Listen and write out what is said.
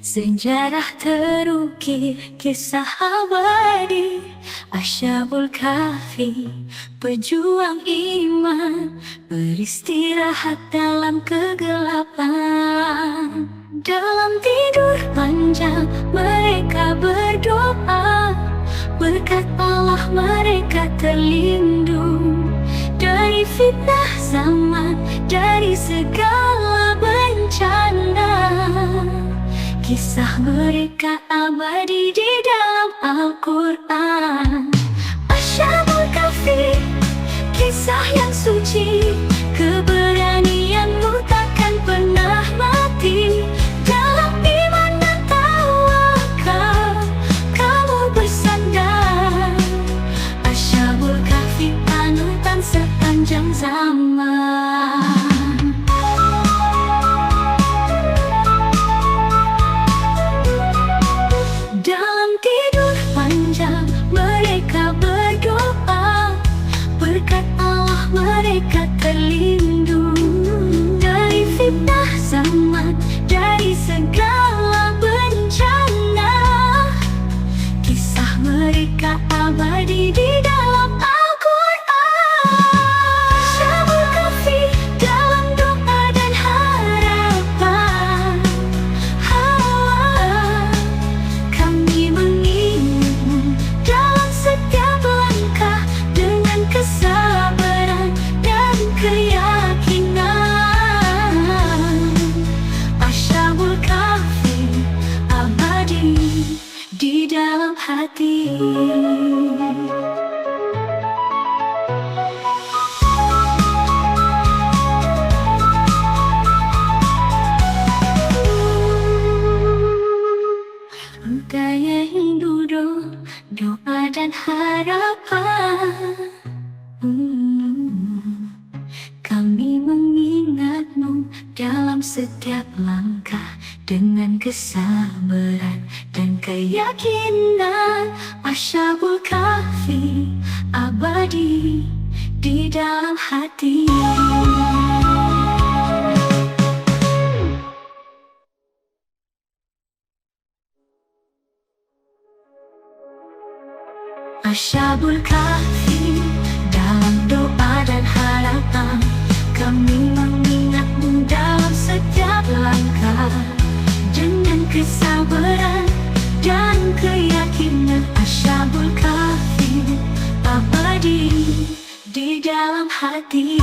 Sejarah terukir kisah abadi Ashabul Kahfi, pejuang iman, beristirahat dalam kegelapan. Dalam tidur panjang mereka berdoa, berkat Allah mereka terlindung dari fitnah zaman, dari segala bencana. Kisah mereka abadi di dalam Al-Quran. Ashabul Kahfi, kisah yang suci, keberanianmu takkan pernah mati. Dalam iman dan tawakal kamu bersandar. Ashabul Kahfi panutan sepanjang zaman. Dalam tidur panjang mereka berdoa, berkat Allah mereka terlindung dari fitnah zaman, dari segala bencana. Kisah mereka abadi di dalam Al-Quran. Ashabul Kahfi dalam doa dan harapan. Kami mengingatmu dalam setiap langkah dengan kesabaran dan keyakinan. Ashabul Kahfi abadi di dalam hati. Budaya Hindu, doa dan harapan. Kami mengingatmu dalam setiap langkah dengan kesabaran dan keyakinan. Ashabul Kahfi abadi di dalam hati. Ashabul Kahfi dalam doa dan harapan. Kami mengingatmu dalam setiap langkah dengan kesabaran dan keyakinan. Ashabul Kahfi abadi di dalam hati.